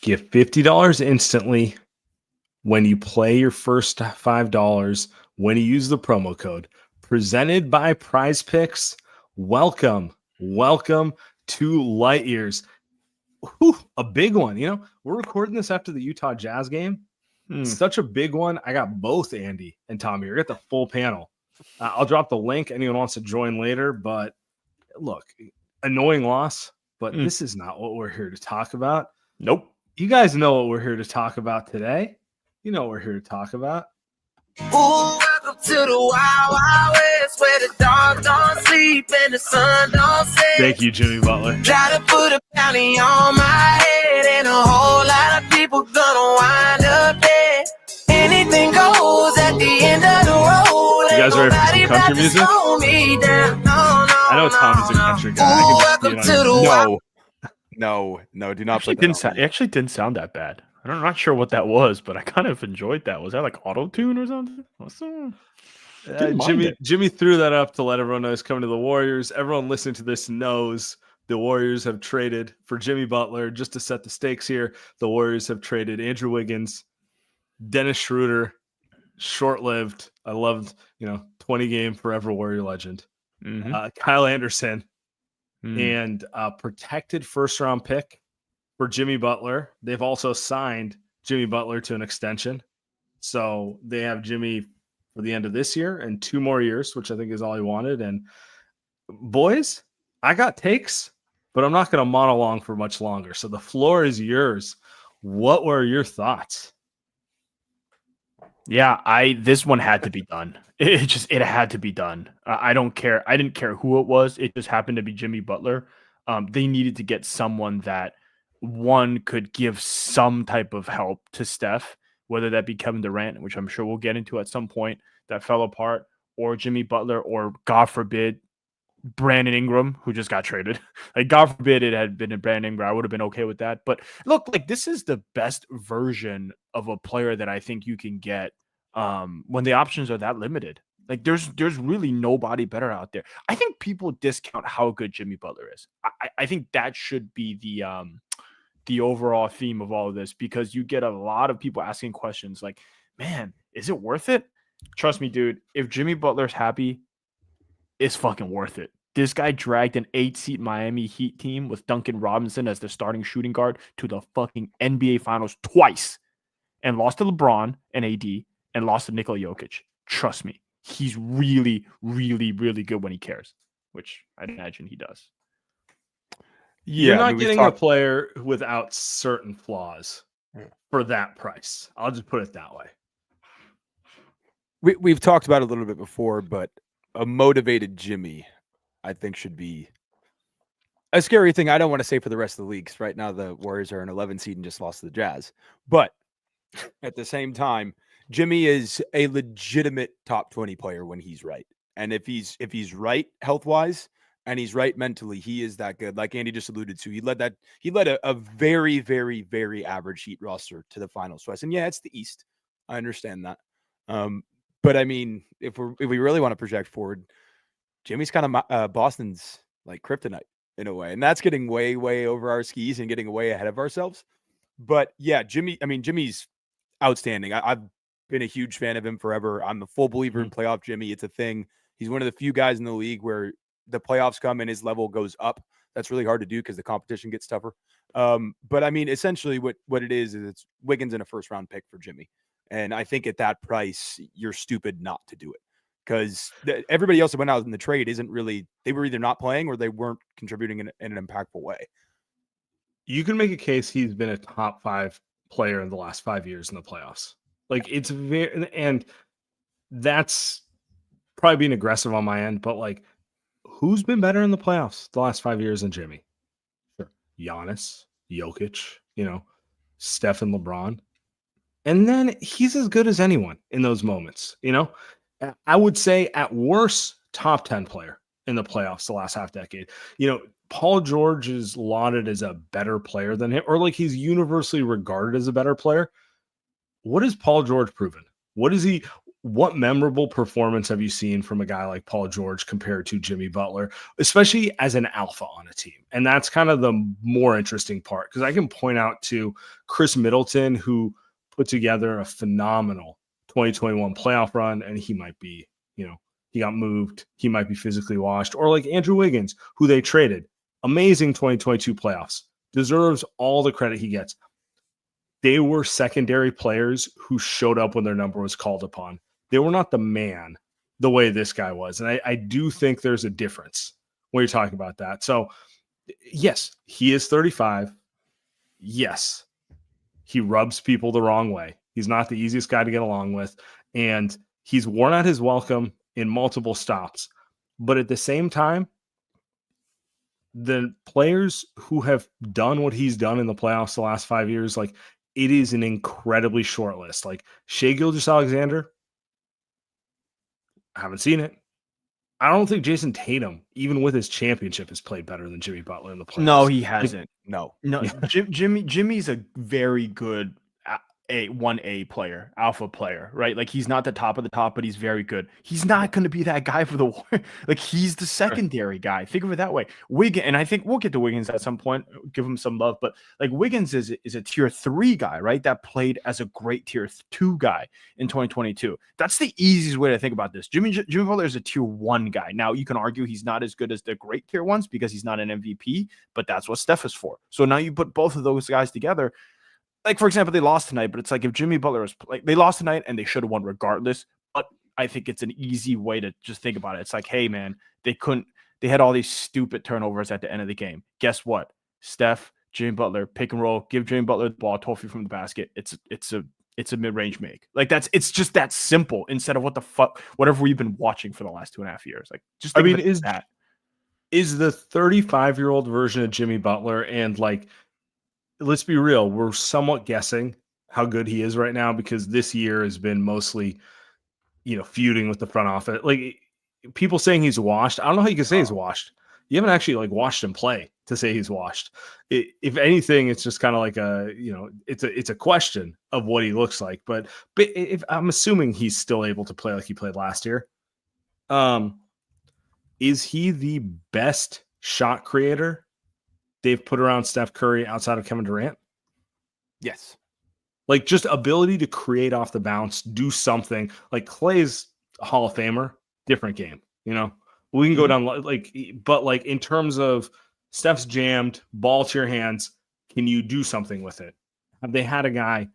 Get $50 instantly when you play your first $5 when you use the promo code. Presented by Prize Picks. Welcome to Light Years. Whew, a big one. We're recording this after the Utah Jazz game. Such a big one. I got both Andy and Tommy. I got the full panel. I'll drop the link. Anyone wants to join later. But look, annoying loss. But this is not what we're here to talk about. Nope. You guys know what we're here to talk about today. You know what we're here to talk about. Ooh, welcome to the Wild Wild West, where the dog don't sleep and the sun don't set. Thank you, Jimmy Butler. Try to put a bounty on my head, and a whole lot of people gonna wind up dead. Anything goes at the end of the road. You guys ready for some country music? I know Tommy's a country guy. Ooh, welcome to the No, do not Actually, put that on. it actually didn't sound that bad. I'm not sure what that was, but I kind of enjoyed that. Was that like auto-tune or something? Jimmy threw that up to let everyone know he's coming to the Warriors. Everyone listening to this knows the Warriors have traded for Jimmy Butler. Just to set the stakes here, the Warriors have traded Andrew Wiggins, Dennis Schroeder, short-lived. I loved, 20-game forever Warrior legend. Kyle Anderson, and a protected first-round pick for Jimmy Butler. They've also signed Jimmy Butler to an extension. So they have Jimmy for the end of this year and 2 more years, which I think is all he wanted. And boys, I got takes, but I'm not going to monologue for much longer. So the floor is yours. What were your thoughts? Yeah, this one had to be done. It had to be done. I don't care. I didn't care who it was. It just happened to be Jimmy Butler. They needed to get someone that one could give some type of help to Steph, whether that be Kevin Durant, which I'm sure we'll get into at some point, that fell apart, or Jimmy Butler, or God forbid, Brandon Ingram, who just got traded. Like, God forbid it had been a Brandon Ingram. I would have been okay with that. But look, like, this is the best version of a player that I think you can get when the options are that limited. Like, there's really nobody better out there. I think people discount how good Jimmy Butler is. I think that should be the overall theme of all of this, because you get a lot of people asking questions like, man, is it worth it? Trust me, dude, if Jimmy Butler's happy, it's fucking worth it. This guy dragged an 8-seed Miami Heat team with Duncan Robinson as the starting shooting guard to the fucking NBA Finals twice and lost to LeBron and AD and lost to Nikola Jokic. Trust me, he's really, really, really good when he cares, which I imagine he does. Yeah, you're not getting a player without certain flaws for that price. I'll just put it that way. We've talked about it a little bit before, but a motivated Jimmy, I think, should be a scary thing. I don't want to say for the rest of the league, 'cause right now the Warriors are an 11 seed and just lost to the Jazz. But at the same time, Jimmy is a legitimate top 20 player when he's right. And if he's right health-wise and he's right mentally, he is that good. Like Andy just alluded to, he led a very, very, very average Heat roster to the finals twice. And yeah, it's the East. I understand that. But I mean, if we really want to project forward, Jimmy's kind of Boston's like kryptonite in a way, and that's getting way, way over our skis and getting way ahead of ourselves. But yeah, Jimmy's outstanding. I've been a huge fan of him forever. I'm a full believer in playoff Jimmy. It's a thing. He's one of the few guys in the league where the playoffs come and his level goes up. That's really hard to do because the competition gets tougher. But I mean, essentially what it is it's Wiggins and a first-round pick for Jimmy. And I think at that price, you're stupid not to do it, because everybody else that went out in the trade they were either not playing or they weren't contributing in an impactful way. You can make a case he's been a top 5 player in the last 5 years in the playoffs. Like, it's very, and that's probably being aggressive on my end, but like, who's been better in the playoffs the last 5 years than Jimmy? Sure. Giannis, Jokic, Steph and LeBron. And then he's as good as anyone in those moments. I would say at worst, top 10 player in the playoffs the last half decade. Paul George is lauded as a better player than him, or like he's universally regarded as a better player. What has Paul George proven? What what memorable performance have you seen from a guy like Paul George compared to Jimmy Butler, especially as an alpha on a team? And that's kind of the more interesting part, because I can point out to Chris Middleton, who put together a phenomenal 2021 playoff run, and he might be, he got moved. He might be physically washed. Or like Andrew Wiggins, who they traded. Amazing 2022 playoffs. Deserves all the credit he gets. They were secondary players who showed up when their number was called upon. They were not the man the way this guy was. And I do think there's a difference when you're talking about that. So, yes, he is 35. Yes, he rubs people the wrong way. He's not the easiest guy to get along with. And he's worn out his welcome in multiple stops. But at the same time, the players who have done what he's done in the playoffs the last 5 years, like, it is an incredibly short list. Like Shai Gilgeous-Alexander, I haven't seen it. I don't think Jason Tatum, even with his championship, has played better than Jimmy Butler in the playoffs. No, he hasn't. No. Yeah. Jimmy's a very good a 1A player, alpha player, right? Like he's not the top of the top, but he's very good. He's not going to be that guy for the Warriors. Like he's the secondary guy. Think of it that way. Wiggins, and I think we'll get to Wiggins at some point, give him some love, but like Wiggins is a tier 3 guy, right? That played as a great tier 2 guy in 2022. That's the easiest way to think about this. Jimmy Butler is a tier 1 guy. Now you can argue he's not as good as the great tier 1s because he's not an MVP, but that's what Steph is for. So now you put both of those guys together. Like, for example, they lost tonight, but it's like if Jimmy Butler was like, they lost tonight and they should have won regardless. But I think it's an easy way to just think about it. It's like, hey, man, they had all these stupid turnovers at the end of the game. Guess what? Steph, Jimmy Butler, pick and roll, give Jimmy Butler the ball, Toffee from the basket. It's a mid-range make. Like it's just that simple instead of what the fuck, whatever we've been watching for the last 2.5 years. Like, just think of it as that. Is the 35-year-old version of Jimmy Butler, and like, let's be real, we're somewhat guessing how good he is right now because this year has been mostly, feuding with the front office. Like people saying he's washed. I don't know how you can say he's washed. You haven't actually like watched him play to say he's washed. If anything, it's just kind of like it's a question of what he looks like. But if I'm assuming he's still able to play like he played last year. Is he the best shot creator they've put around Steph Curry outside of Kevin Durant? Yes. Like just ability to create off the bounce, do something. Like Klay's a Hall of Famer, different game, We can go down but like in terms of Steph's jammed, ball to your hands, can you do something with it? Have they had a guy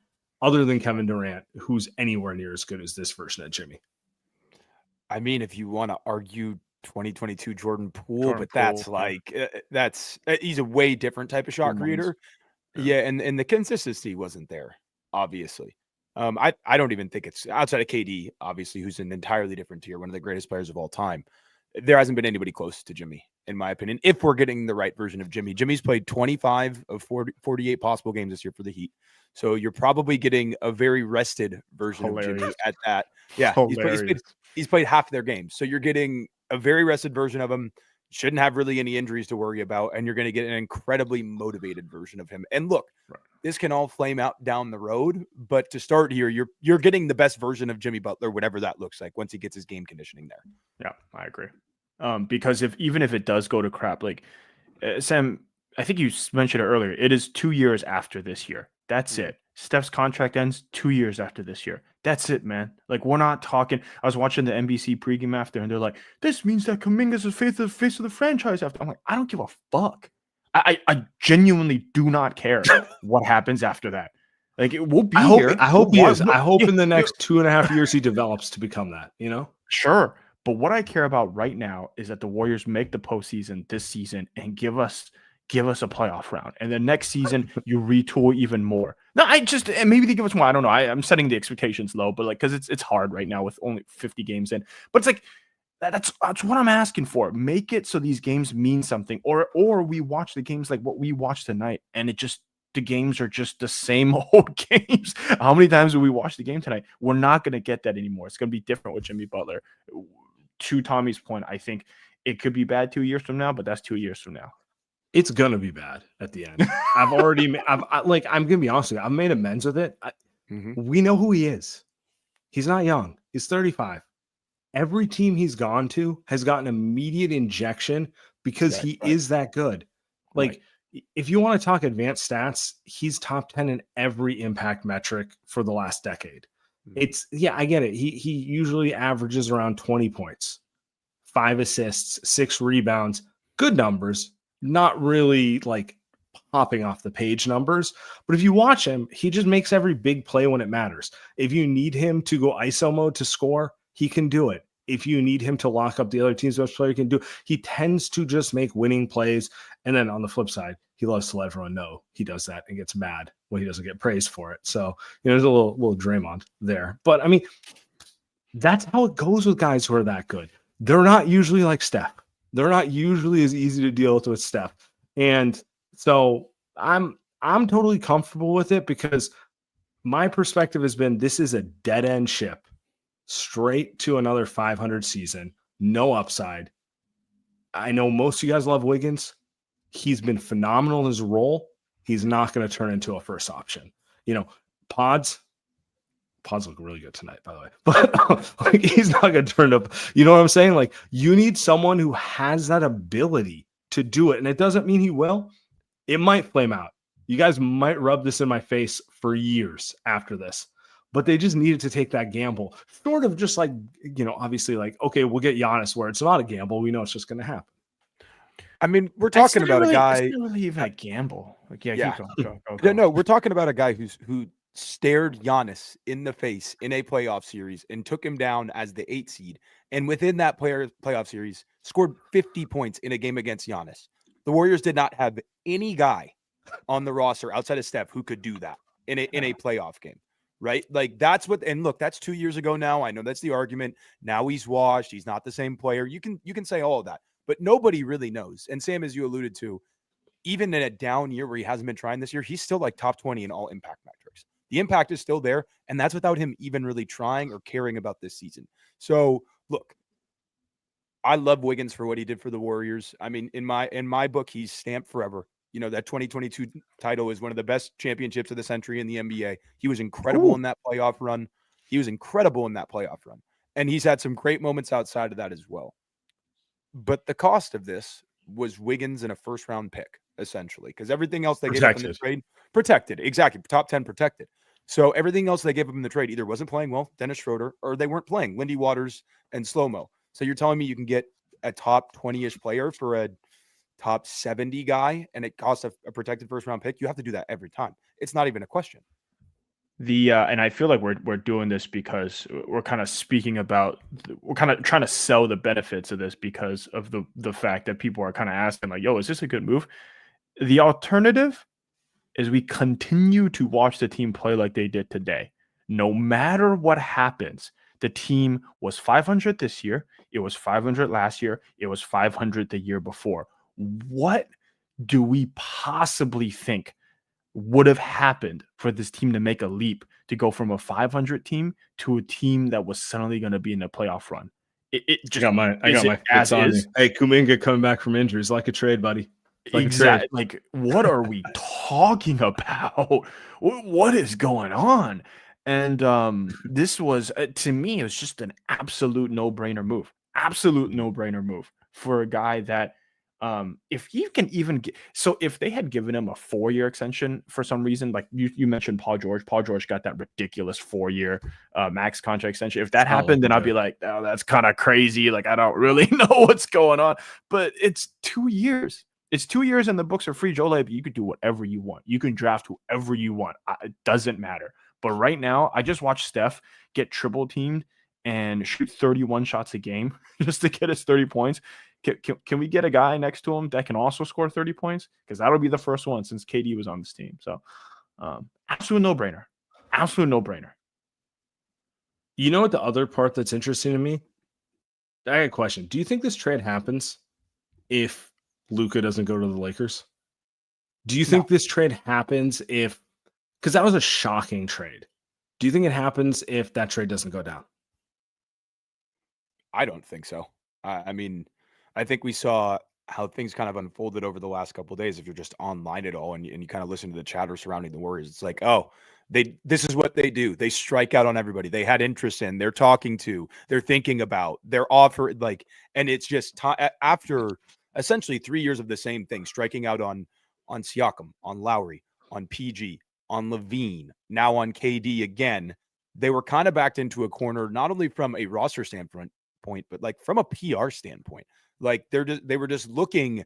other than Kevin Durant who's anywhere near as good as this version of Jimmy? I mean, if you want to argue 2022 Jordan Poole, that's he's a way different type of shot creator. Yeah, and the consistency wasn't there, obviously. I don't even think it's outside of KD, obviously, who's an entirely different tier, one of the greatest players of all time. There hasn't been anybody close to Jimmy, in my opinion, if we're getting the right version of Jimmy. Jimmy's played 25 of 48 possible games this year for the Heat. So you're probably getting a very rested version of Jimmy at that. Yeah, he's played half their games. So you're getting a very rested version of him, shouldn't have really any injuries to worry about, and you're going to get an incredibly motivated version of him. And look, this can all flame out down the road, but to start here, you're getting the best version of Jimmy Butler, whatever that looks like, once he gets his game conditioning there. Yeah, I agree. Because even if it does go to crap, like Sam, I think you mentioned it earlier, it is 2 years after this year. That's it. Steph's contract ends 2 years after this year. That's it, man. Like, we're not talking. I was watching the NBC pregame after, and they're like, this means that Kuminga's the face of the franchise after. I'm like, I don't give a fuck. I genuinely do not care what happens after that. Like, it will be here. I hope he is. I hope in the next 2.5 years he develops to become that, Sure. But what I care about right now is that the Warriors make the postseason this season and give us a playoff round. And then next season, you retool even more. No, and maybe they give us more. I don't know. I'm setting the expectations low, but like, because it's hard right now with only 50 games in. But it's like, that's what I'm asking for. Make it so these games mean something. Or we watch the games like what we watched tonight, and the games are just the same old games. How many times do we watch the game tonight? We're not going to get that anymore. It's going to be different with Jimmy Butler. To Tommy's point, I think it could be bad 2 years from now, but that's 2 years from now. It's gonna be bad at the end. I'm gonna be honest with you. I've made amends with it. We know who he is. He's not young. He's 35. Every team he's gone to has gotten immediate injection because he is that good. Like, if you want to talk advanced stats, he's top 10 in every impact metric for the last decade. It's, I get it. He usually averages around 20 points, 5 assists, 6 rebounds, good numbers, not really like popping off the page numbers. But if you watch him, he just makes every big play when it matters. If you need him to go ISO mode to score, he can do it. If you need him to lock up the other team's best player, he can do. He tends to just make winning plays. And then on the flip side, he loves to let everyone know he does that and gets mad when he doesn't get praised for it. So, there's a little Draymond there. But I mean, that's how it goes with guys who are that good. They're not usually like Steph. They're not usually as easy to deal with Steph. And so I'm totally comfortable with it because my perspective has been this is a dead end ship straight to another 500 season, no upside. I know most of you guys love Wiggins. He's been phenomenal in his role. He's not going to turn into a first option. Pods look really good tonight, by the way. But like, he's not going to turn up. You know what I'm saying? Like, you need someone who has that ability to do it. And it doesn't mean he will. It might flame out. You guys might rub this in my face for years after this. But they just needed to take that gamble. Sort of just like, obviously like, okay, we'll get Giannis where it's not a gamble. We know it's just going to happen. I mean, we're talking about a guy. It's not really even a gamble. Like, yeah. Go. No, we're talking about a guy who stared Giannis in the face in a playoff series and took him down as the 8 seed. And within that playoff series, scored 50 points in a game against Giannis. The Warriors did not have any guy on the roster outside of Steph who could do that in a playoff game. Right? Like, that's what, and look, that's 2 years ago now. I know that's the argument. Now he's washed. He's not the same player. You can say all of that, but nobody really knows. And Sam, as you alluded to, even in a down year where he hasn't been trying this year, he's still like top 20 in all impact metrics. The impact is still there. And that's without him even really trying or caring about this season. So look, I love Wiggins for what he did for the Warriors. I mean, in my book, he's stamped forever. That 2022 title is one of the best championships of the century in the NBA. He was incredible in that playoff run. And he's had some great moments outside of that as well. But the cost of this was Wiggins and a first-round pick, essentially, because everything else they gave up in the trade, protected. Exactly, top 10 protected. So everything else they gave up in the trade either wasn't playing well, Dennis Schroeder, or they weren't playing, Lindy Waters and Slow-Mo. So you're telling me you can get a top 20-ish player for a top 70 guy, and it costs a protected first-round pick? You have to do that every time. It's not even a question. And I feel like we're doing this because we're kind of speaking about, we're kind of trying to sell the benefits of this because of the fact that people are kind of asking like, yo, is this a good move? The alternative is we continue to watch the team play like they did today. No matter what happens, the team was 500 this year. It was 500 last year. It was 500 the year before. What do we possibly think would have happened for this team to make a leap to go from a 500 team to a team that was suddenly going to be in a playoff run? It just, I got my as is. Hey, Kuminga coming back from injuries, like a trade, buddy. Exactly. Like, what are we talking about? What is going on? And this was, to me, it was just an absolute no-brainer move. Absolute no-brainer move for a guy that, if you can even get, so if they had given him a 4-year extension for some reason, like you mentioned Paul George got that ridiculous 4-year max contract extension. If that happened, then I'd be like, oh, that's kind of crazy. Like, I don't really know what's going on, but it's 2 years. It's 2 years and the books are free. Joe Labe, you could do whatever you want. You can draft whoever you want. It doesn't matter. But right now, I just watched Steph get triple teamed and shoot 31 shots a game just to get us 30 points. Can we get a guy next to him that can also score 30 points? Because that'll be the first one since KD was on this team. So absolute no-brainer. Absolute no-brainer. You know what the other part that's interesting to me? I got a question. Do you think this trade happens if Luka doesn't go to the Lakers? Do you think this trade happens if – because that was a shocking trade. Do you think it happens if that trade doesn't go down? I don't think so. I mean – I think we saw how things kind of unfolded over the last couple of days, if you're just online at all and you kind of listen to the chatter surrounding the Warriors, it's like, oh, this is what they do. They strike out on everybody. They had interest in, they're talking to, they're thinking about, they're offered, like, and it's just after essentially 3 years of the same thing, striking out on Siakam, on Lowry, on PG, on Levine, now on KD again. They were kind of backed into a corner, not only from a roster standpoint, but like from a PR standpoint. Like they were just looking,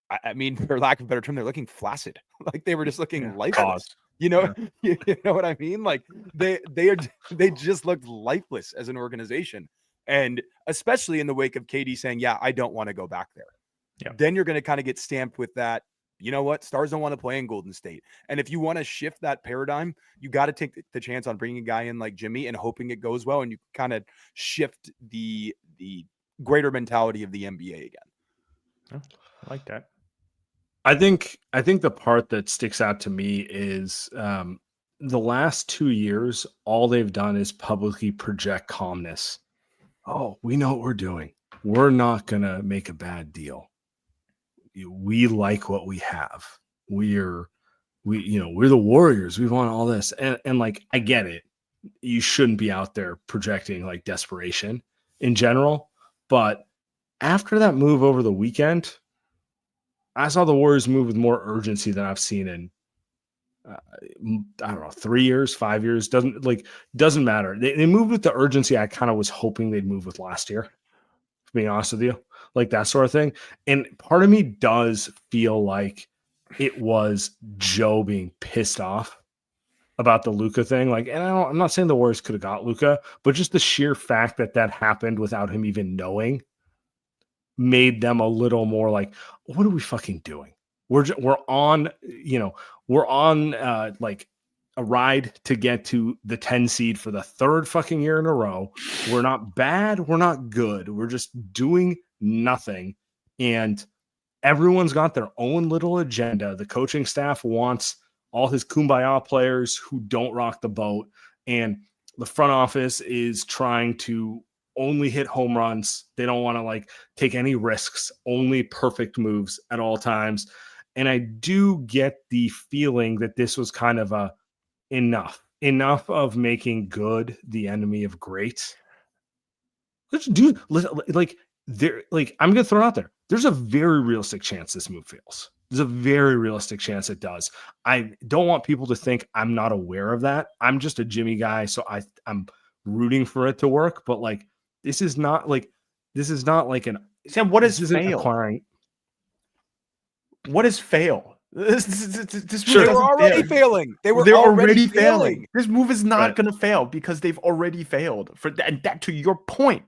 I mean, for lack of a better term, they're looking flaccid. Like they were just looking lifeless. You know, you know what I mean? Like they just looked lifeless as an organization. And especially in the wake of KD saying, yeah, I don't want to go back there. Yeah. Then you're going to kind of get stamped with that. You know what? Stars don't want to play in Golden State. And if you want to shift that paradigm, you got to take the chance on bringing a guy in like Jimmy and hoping it goes well. And you kind of shift the greater mentality of the NBA again. Oh, I like that. I think the part that sticks out to me is the last 2 years, all they've done is publicly project calmness. Oh, we know what we're doing. We're not going to make a bad deal. We like what we have. We're the Warriors. We want all this. And like, I get it. You shouldn't be out there projecting like desperation in general. But after that move over the weekend, I saw the Warriors move with more urgency than I've seen in, I don't know, 3 years, 5 years. Doesn't matter. They moved with the urgency I kind of was hoping they'd move with last year, to be honest with you, like that sort of thing. And part of me does feel like it was Joe being pissed off about the Luka thing. Like, and I'm not saying the Warriors could have got Luka, but just the sheer fact that happened without him even knowing made them a little more like, what are we fucking doing? We're on like a ride to get to the 10 seed for the third fucking year in a row. We're not bad. We're not good. We're just doing nothing. And everyone's got their own little agenda. The coaching staff wants all his kumbaya players who don't rock the boat. And the front office is trying to only hit home runs. They don't want to like take any risks, only perfect moves at all times. And I do get the feeling that this was kind of a enough of making good the enemy of great. I'm going to throw it out there. There's a very realistic chance this move fails. There's a very realistic chance it does. I don't want people to think I'm not aware of that. I'm just a Jimmy guy, so I'm rooting for it to work. But like, this is not like an Sam. What is fail? Acquiring? What is fail? This sure, they were already failing. They're already failing. This move is not going to fail because they've already failed. And that to your point,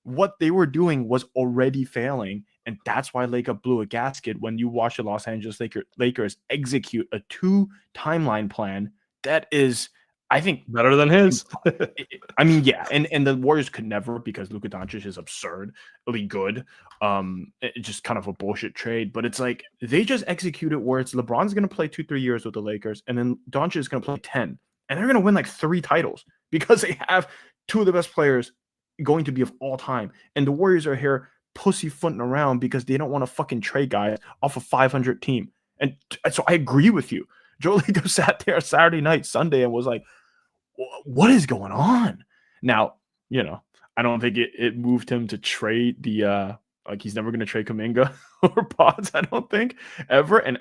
what they were doing was already failing, and that's why Lakers blew a gasket when you watch the Los Angeles Lakers execute a 2 timeline plan that is, I think, better than his. I mean, yeah, and the Warriors could never, because Luka Doncic is absurdly good. It's just kind of a bullshit trade, but it's like they just executed where it's LeBron's going to play 2-3 years with the Lakers, and then Doncic is going to play 10, and they're going to win like 3 titles because they have 2 of the best players going to be of all time, and the Warriors are here pussyfooting around because they don't want to fucking trade guys off a 500 team. And so I agree with you. Joe Lacob sat there Saturday night, Sunday, and was like, what is going on? Now, I don't think it moved him to trade the like he's never going to trade Kuminga or Potts, I don't think, ever. And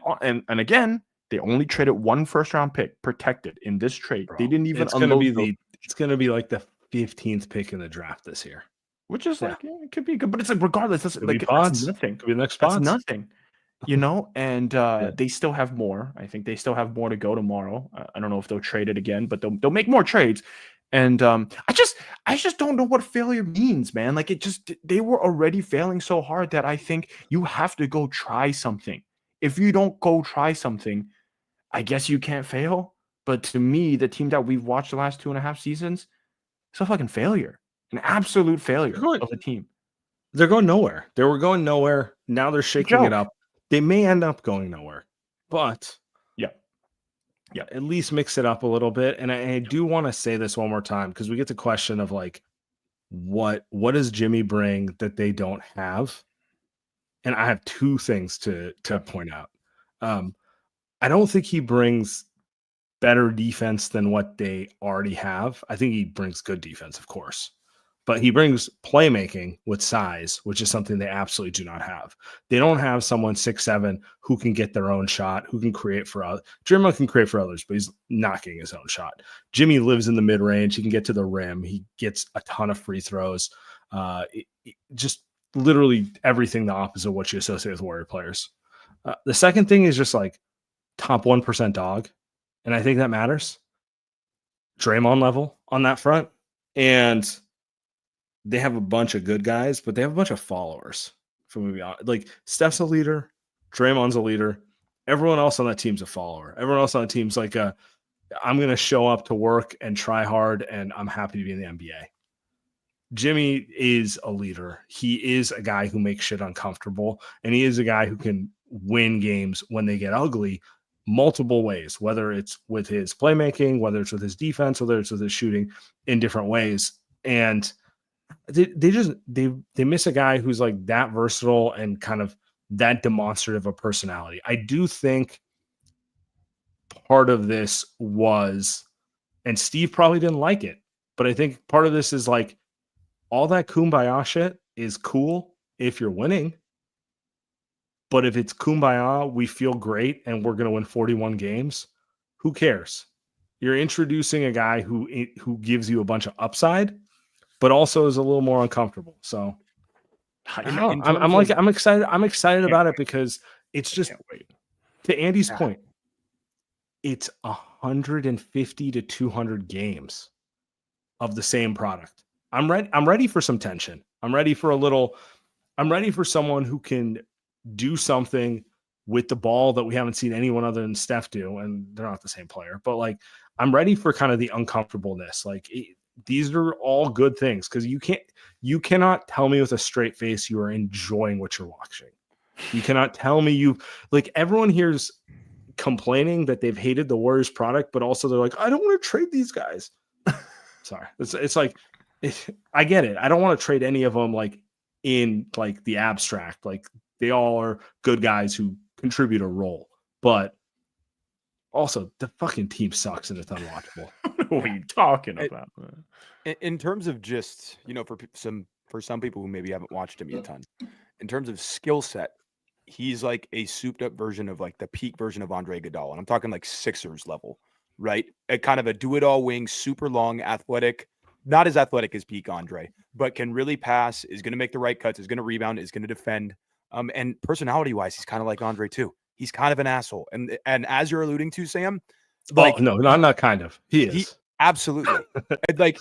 again, they only traded 1 first-round pick protected in this trade. Bro, they didn't even it's going to be like the 15th pick in the draft this year. Which is like, it could be good, but it's like, regardless, that's nothing. Could be the next That's nothing. And they still have more. I think they still have more to go tomorrow. I don't know if they'll trade it again, but they'll make more trades. And I just don't know what failure means, man. Like, they were already failing so hard that I think you have to go try something. If you don't go try something, I guess you can't fail. But to me, the team that we've watched the last 2.5 seasons, it's a fucking failure, an absolute failure of a team. They're going nowhere. They were going nowhere. Now they're shaking it up. They may end up going nowhere, but yeah, at least mix it up a little bit. And I do want to say this one more time, because we get the question of like, what does Jimmy bring that they don't have? and I have two things to point out. I don't think he brings better defense than what they already have. I think he brings good defense, of course, but he brings playmaking with size, which is something they absolutely do not have. They don't have someone 6'7" who can get their own shot, who can create for others. Draymond can create for others, but he's not getting his own shot. Jimmy lives in the mid range. He can get to the rim. He gets a ton of free throws. Just literally everything the opposite of what you associate with Warrior players. The second thing is just like top 1% dog. And I think that matters. Draymond level on that front. And they have a bunch of good guys, but they have a bunch of followers. Like Steph's a leader, Draymond's a leader. Everyone else on that team's a follower. Everyone else on the team's like, I'm going to show up to work and try hard, and I'm happy to be in the NBA. Jimmy is a leader. He is a guy who makes shit uncomfortable, and he is a guy who can win games when they get ugly multiple ways, whether it's with his playmaking, whether it's with his defense, whether it's with his shooting in different ways. And they miss a guy who's like that versatile and kind of that demonstrative of personality. I do think part of this was, and Steve probably didn't like it, but I think part of this is like all that kumbaya shit is cool if you're winning. But if it's kumbaya, we feel great and we're going to win 41 games, who cares? You're introducing a guy who gives you a bunch of upside, but also is a little more uncomfortable. So I'm excited. I'm excited about it because it's just, to Andy's point, it's 150 to 200 games of the same product. I'm ready for some tension. I'm ready for someone who can do something with the ball that we haven't seen anyone other than Steph do, and they're not the same player, but like I'm ready for kind of the uncomfortableness. Like these are all good things because you cannot tell me with a straight face you are enjoying what you're watching. You cannot tell me like everyone here's complaining that they've hated the Warriors product, but also they're like, I don't want to trade these guys. Sorry, it's like I get it. I don't want to trade any of them like in like the abstract, like. They all are good guys who contribute a role, but also the fucking team sucks and it's unwatchable. What are you talking about? In terms of just, for some people who maybe haven't watched him a ton, in terms of skill set, he's like a souped up version of like the peak version of Andre Iguodala. And I'm talking like Sixers level, right? A kind of a do it all wing, super long, athletic, not as athletic as peak Andre, but can really pass, is going to make the right cuts, is going to rebound, is going to defend. And personality-wise, he's kind of like Andre too. He's kind of an asshole. And as you're alluding to, Sam, like no, not kind of. He is. Absolutely.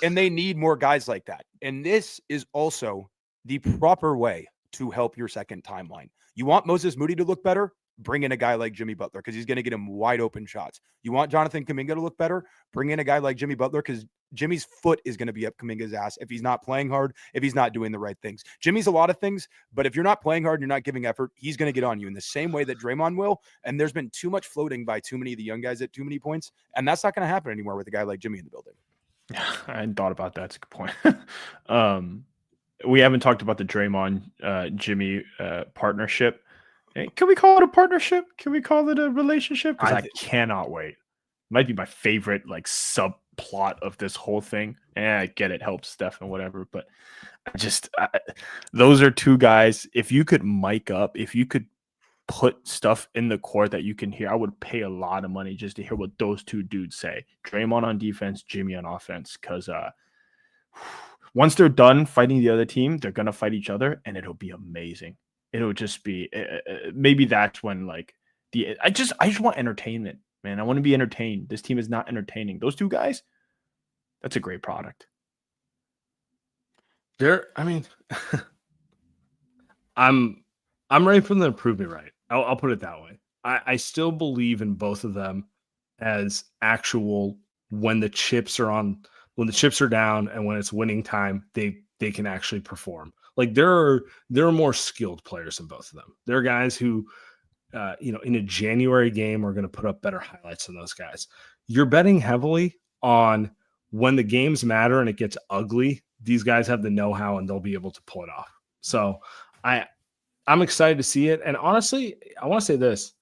And they need more guys like that. And this is also the proper way to help your second timeline. You want Moses Moody to look better? Bring in a guy like Jimmy Butler because he's going to get him wide open shots. You want Jonathan Kuminga to look better? Bring in a guy like Jimmy Butler because Jimmy's foot is going to be up Kuminga's ass if he's not playing hard, if he's not doing the right things. Jimmy's a lot of things, but if you're not playing hard and you're not giving effort, he's going to get on you in the same way that Draymond will. And there's been too much floating by too many of the young guys at too many points. And that's not going to happen anymore with a guy like Jimmy in the building. I hadn't thought about that. That's a good point. We haven't talked about the Draymond Jimmy partnership. Can we call it a partnership? Can we call it a relationship? Because I cannot wait. Might be my favorite like subplot of this whole thing. I get it, helps Steph and whatever, but those are two guys. If you could mic up, if you could put stuff in the court that you can hear, I would pay a lot of money just to hear what those two dudes say. Draymond on defense, Jimmy on offense, because once they're done fighting the other team, they're gonna fight each other, and it'll be amazing. It'll just be maybe that's when like I just want entertainment, man. I want to be entertained. This team is not entertaining. Those two guys, that's a great product. I'm ready for them to prove me right. I'll put it that way. I still believe in both of them as actual when the chips are down and when it's winning time, they can actually perform. Like there are more skilled players than both of them. There are guys who, in a January game are going to put up better highlights than those guys. You're betting heavily on when the games matter and it gets ugly. These guys have the know-how and they'll be able to pull it off. So I'm excited to see it. And honestly, I want to say this.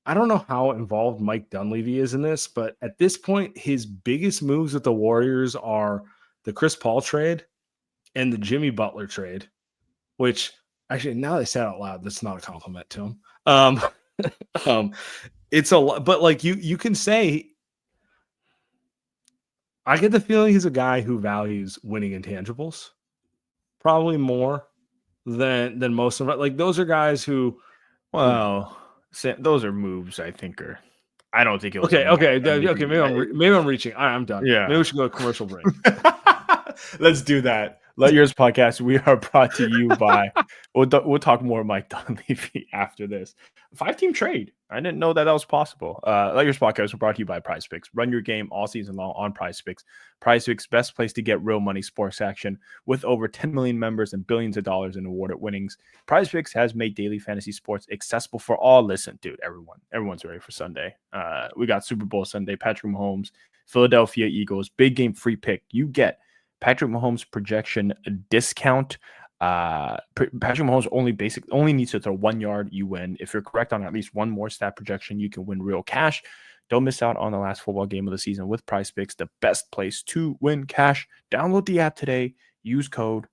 I don't know how involved Mike Dunleavy is in this, but at this point, his biggest moves with the Warriors are the Chris Paul trade and the Jimmy Butler trade, which actually, now they say it out loud, that's not a compliment to him. It's a lot, but like you can say, I get the feeling he's a guy who values winning intangibles probably more than most of it. Like those are guys who, Well, those are moves I think are. I don't think it was okay. Maybe I'm reaching. All right, I'm done. Yeah. Maybe we should go to commercial break. Let's do that. Let Yours podcast. We are brought to you by. We'll talk more Mike Dunleavy after this. 5-team trade. I didn't know that was possible. Let Yours podcast. We're brought to you by PrizePicks. Run your game all season long on PrizePicks. PrizePicks, best place to get real money sports action with over 10 million members and billions of dollars in awarded winnings. PrizePicks has made daily fantasy sports accessible for all. Listen, dude, everyone's ready for Sunday. We got Super Bowl Sunday. Patrick Mahomes, Philadelphia Eagles, big game free pick. You get Patrick Mahomes projection discount. Patrick Mahomes only needs to throw 1 yard, you win. If you're correct on at least one more stat projection, you can win real cash. Don't miss out on the last football game of the season with PrizePicks, the best place to win cash. Download the app today. Use code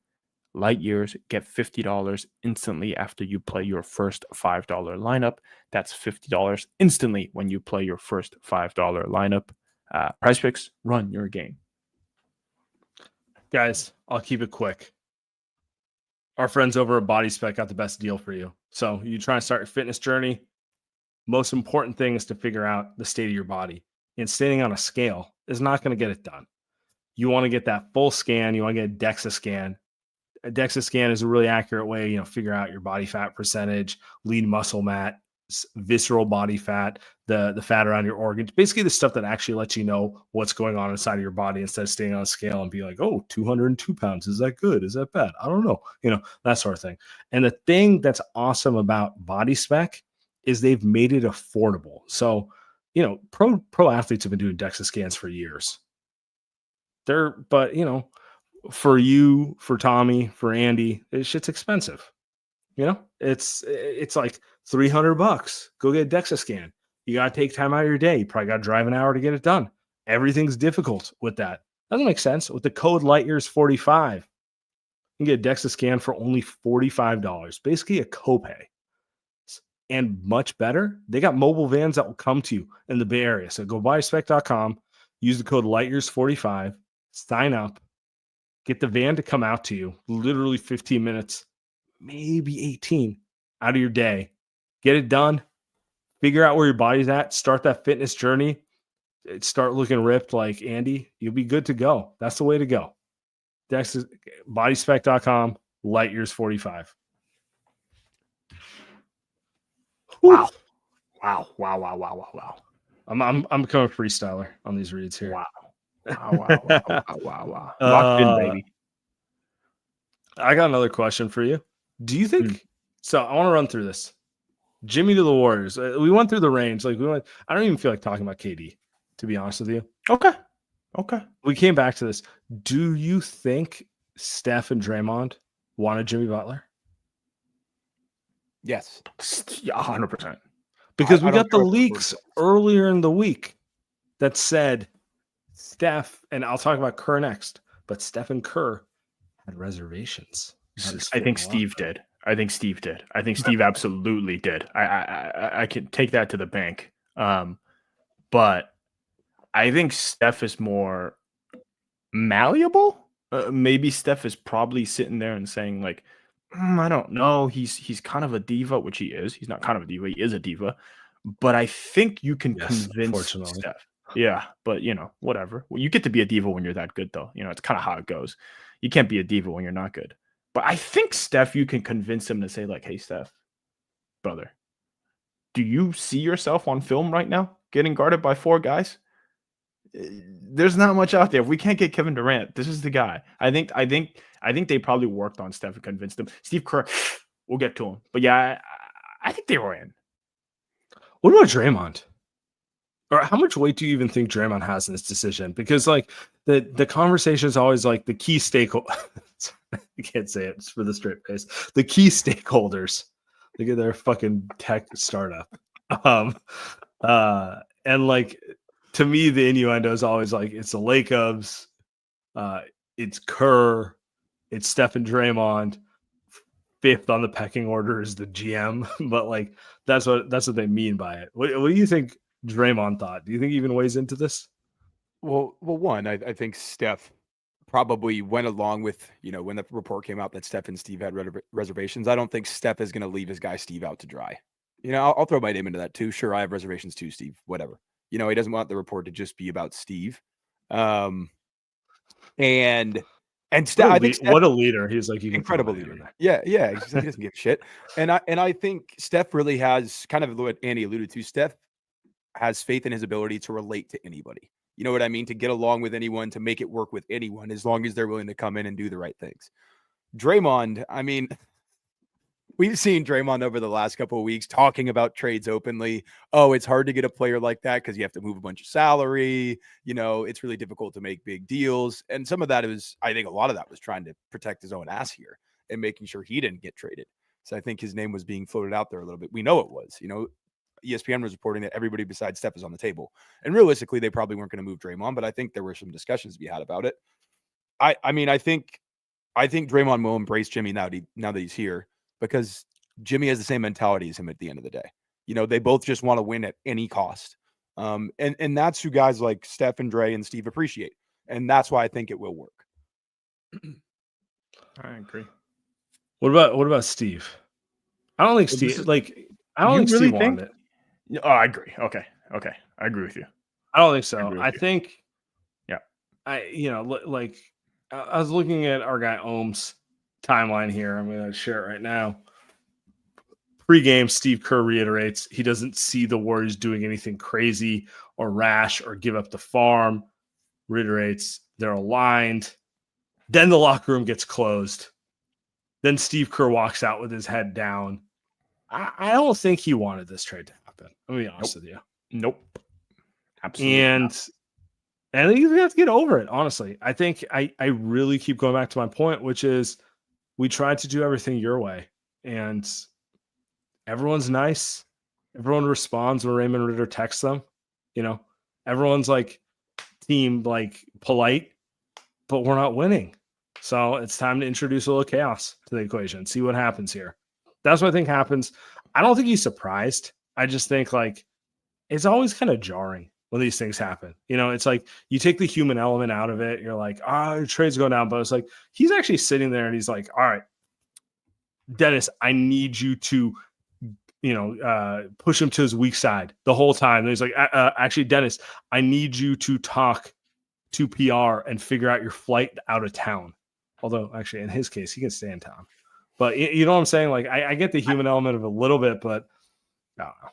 LightYears. Get $50 instantly after you play your first $5 lineup. That's $50 instantly when you play your first $5 lineup. PrizePicks, run your game. Guys, I'll keep it quick. Our friends over at Body Spec got the best deal for you. So you try to start your fitness journey. Most important thing is to figure out the state of your body. And standing on a scale is not going to get it done. You want to get that full scan. You want to get a DEXA scan. A DEXA scan is a really accurate way, figure out your body fat percentage, lean muscle mass, visceral body fat, the fat around your organs, basically the stuff that actually lets you know what's going on inside of your body instead of staying on a scale and be like, oh, 202 pounds. Is that good? Is that bad? I don't know. That sort of thing. And the thing that's awesome about Body Spec is they've made it affordable. So, pro athletes have been doing DEXA scans for years. But for you, for Tommy, for Andy, this shit's expensive. It's like $300. Go get a DEXA scan. You got to take time out of your day. You probably got to drive an hour to get it done. Everything's difficult with that. Doesn't make sense. With the code LightYears45, you can get a DEXA scan for only $45. Basically a copay. And much better, they got mobile vans that will come to you in the Bay Area. So go bodyspec.com, use the code LightYears45, sign up, get the van to come out to you, literally 15 minutes, maybe 18 out of your day. Get it done. Figure out where your body's at. Start that fitness journey. Start looking ripped like Andy. You'll be good to go. That's the way to go. Bodyspec.com, LightYears45. Wow. I'm becoming a freestyler on these reads here. Wow. Locked in, baby. I got another question for you. Do you think so? I want to run through this. Jimmy to the Warriors. We went through the range. I don't even feel like talking about KD, to be honest with you. Okay. We came back to this. Do you think Steph and Draymond wanted Jimmy Butler? Yes. 100%. Because we got the leaks earlier in the week that said Steph, and I'll talk about Kerr next, but Steph and Kerr had reservations. I think Steve did. I think Steve absolutely did. I can take that to the bank. But I think Steph is more malleable. Maybe Steph is probably sitting there and saying like, I don't know. He's kind of a diva, which he is. He's not kind of a diva. He is a diva. But I think you can convince Steph. Yeah, but whatever. Well, you get to be a diva when you're that good, though. It's kind of how it goes. You can't be a diva when you're not good. But I think Steph, you can convince him to say like, hey, Steph, brother, do you see yourself on film right now getting guarded by 4 guys? There's not much out there. If we can't get Kevin Durant, this is the guy. I think they probably worked on Steph and convinced him. Steve Kerr, we'll get to him. But yeah, I think they were in. What about Draymond? Or how much weight do you even think Draymond has in this decision? Because like the conversation is always like the key stakeholder. I can't say it for the straight face. The key stakeholders. Look at their fucking tech startup. And like to me, the innuendo is always like it's the Lakers, it's Kerr, it's Steph and Draymond. Fifth on the pecking order is the GM, but like that's what they mean by it. What do you think Draymond thought? Do you think he even weighs into this? Well, one, I think Steph probably went along with, when the report came out that Steph and Steve had reservations. I don't think Steph is going to leave his guy Steve out to dry. I'll throw my name into that too. Sure, I have reservations too, Steve. Whatever. He doesn't want the report to just be about Steve. And Steph, I think Steph, what a leader. He's like incredible leader. Yeah. He doesn't give a shit. And I think Steph really has, kind of what Andy alluded to. Steph has faith in his ability to relate to anybody. You know what I mean? To get along with anyone, to make it work with anyone, as long as they're willing to come in and do the right things. Draymond, I mean, we've seen Draymond over the last couple of weeks talking about trades openly. Oh, it's hard to get a player like that because you have to move a bunch of salary. It's really difficult to make big deals. And some of that I think a lot of that was trying to protect his own ass here and making sure he didn't get traded. So I think his name was being floated out there a little bit. We know it was, ESPN was reporting that everybody besides Steph is on the table. And realistically, they probably weren't going to move Draymond, but I think there were some discussions to be had about it. I think Draymond will embrace Jimmy now that he's here, because Jimmy has the same mentality as him at the end of the day. They both just want to win at any cost. And that's who guys like Steph and Dre and Steve appreciate. And that's why I think it will work. I agree. What about Steve? I don't think Steve I don't think Steve wanted it. Oh, I agree. Okay. I agree with you. I don't think so. I think, yeah. I was looking at our guy Ohm's timeline here. I'm going to share it right now. Pre-game, Steve Kerr reiterates he doesn't see the Warriors doing anything crazy or rash or give up the farm. Reiterates they're aligned. Then the locker room gets closed. Then Steve Kerr walks out with his head down. I don't think he wanted this trade to happen. I'm going to be honest with you. Nope. Absolutely. And I think we have to get over it, honestly. I think I really keep going back to my point, which is we tried to do everything your way. And everyone's nice. Everyone responds when Raymond Ritter texts them. Everyone's team polite, but we're not winning. So it's time to introduce a little chaos to the equation. See what happens here. That's what I think happens. I don't think he's surprised. I just think it's always kind of jarring when these things happen. It's you take the human element out of it. You're like, your trade's going down. But it's he's actually sitting there and he's like, all right, Dennis, I need you to, push him to his weak side the whole time. And he's like, actually, Dennis, I need you to talk to PR and figure out your flight out of town. Although actually in his case, he can stay in town. But you know what I'm saying? I get the human element of it a little bit, but I don't know.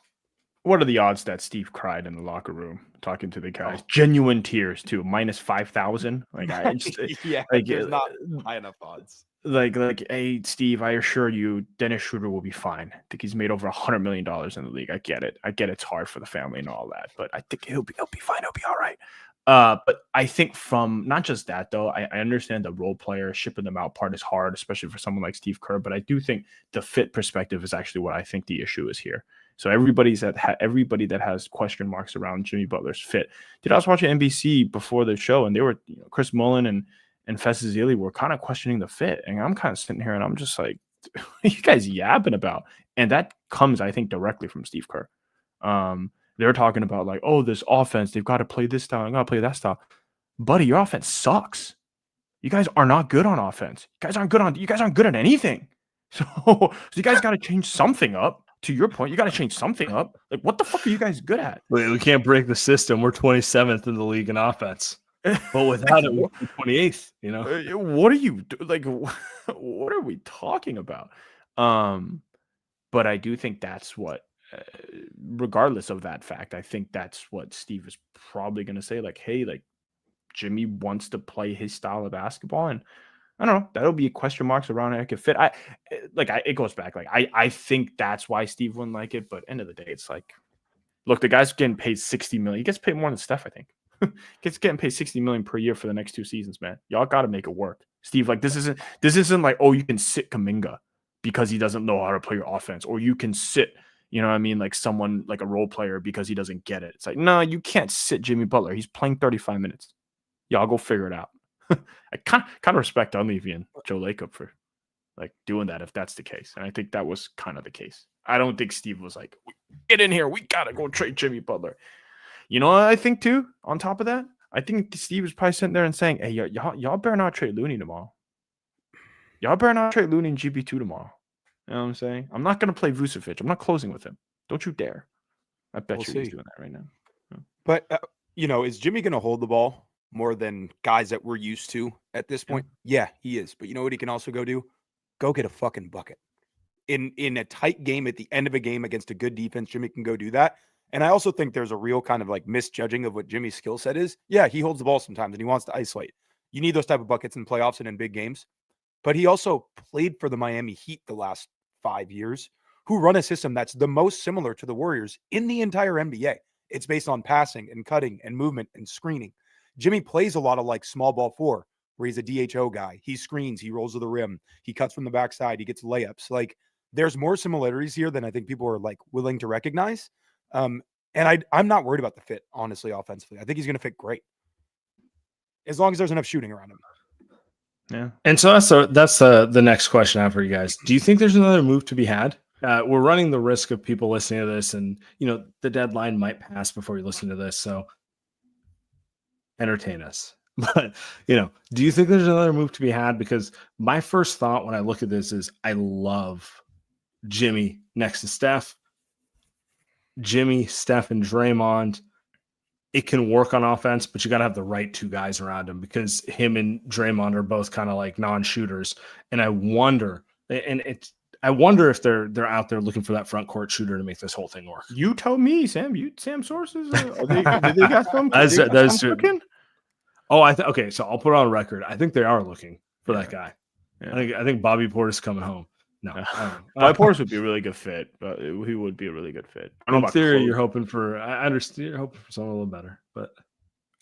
What are the odds that Steve cried in the locker room talking to the guys? Genuine tears too, minus 5,000. I just there's not high enough odds. Hey Steve, I assure you, Dennis Schroeder will be fine. I think he's made over $100 million in the league. I get it. It's hard for the family and all that, but I think he'll be fine. He'll be all right. But I think from not just that though, I understand the role player shipping them out part is hard, especially for someone like Steve Kerr. But I do think the fit perspective is actually what I think the issue is here. So everybody that has question marks around Jimmy Butler's fit. Dude, I was watching NBC before the show, and they were Chris Mullin and Fess Ezeli were kind of questioning the fit, and I'm kind of sitting here and I'm just like, what are you guys yapping about? And that comes, I think, directly from Steve Kerr. They're talking about this offense, they've got to play this style, and got to play that style. Buddy, your offense sucks. You guys are not good on offense. You guys aren't good at anything. So you guys got to change something up. To your point, you got to change something up. What the fuck are you guys good at? We can't break the system. We're 27th in the league in offense. But without it, we're 28th, What are you what are we talking about? But I do think that's what regardless of that fact, I think that's what Steve is probably going to say. Hey, Jimmy wants to play his style of basketball, and I don't know. That'll be question marks around how it could fit. It goes back. I think that's why Steve wouldn't like it. But end of the day, it's look, the guy's getting paid $60 million. He gets paid more than Steph, I think. Getting paid $60 million per year for the next 2 seasons, man. Y'all got to make it work. Steve. Like this isn't like, oh, you can sit Kuminga because he doesn't know how to play your offense, or you can sit, you know what I mean, like someone like a role player because he doesn't get it. It's like, no, you can't sit Jimmy Butler. He's playing 35 minutes. Y'all go figure it out. I kind of respect Dunleavy and Joe Lacob for like doing that if that's the case. And I think that was kind of the case. I don't think Steve was like, get in here, we gotta go trade Jimmy Butler. You know what I think too? On top of that, I think Steve was probably sitting there and saying, hey, y'all better not trade Looney tomorrow. Y'all better not trade Looney and GB2 tomorrow. You know what I'm saying? I'm not going to play Vucevic. I'm not closing with him. Don't you dare. I bet he's doing that right now. Yeah. But, is Jimmy going to hold the ball more than guys that we're used to at this point? Yeah, he is. But you know what he can also go do? Go get a fucking bucket. In a tight game at the end of a game against a good defense, Jimmy can go do that. And I also think there's a real kind of like misjudging of what Jimmy's skill set is. Yeah, he holds the ball sometimes and he wants to isolate. You need those type of buckets in playoffs and in big games. But he also played for the Miami Heat the last 5 years, who run a system that's the most similar to the Warriors in the entire NBA. It's based on passing and cutting and movement and screening. Jimmy plays a lot of like small ball 4, where he's a DHO guy. He screens, he rolls to the rim, he cuts from the backside, he gets layups. Like there's more similarities here than I think people are like willing to recognize. And I'm not worried about the fit, honestly, offensively. I think he's going to fit great as long as there's enough shooting around him. Yeah. And so that's the next question I have for you guys. Do you think there's another move to be had? We're running the risk of people listening to this, and the deadline might pass before you listen to this. So entertain us. But do you think there's another move to be had? Because my first thought when I look at this is I love Jimmy next to Steph. Jimmy, Steph, and Draymond. It can work on offense, but you got to have the right two guys around him, because him and Draymond are both kind of like non-shooters. And I wonder if they're out there looking for that front court shooter to make this whole thing work. You tell me, Sam. Sam sources. Did they got some? Cooking? Oh, okay. So I'll put it on record. I think they are looking for that guy. Yeah. I think Bobby Portis coming home. No, Bobby Portis would be a really good fit, but he would be a really good fit. In theory, you're hoping for. I understand. You're hoping for someone a little better, but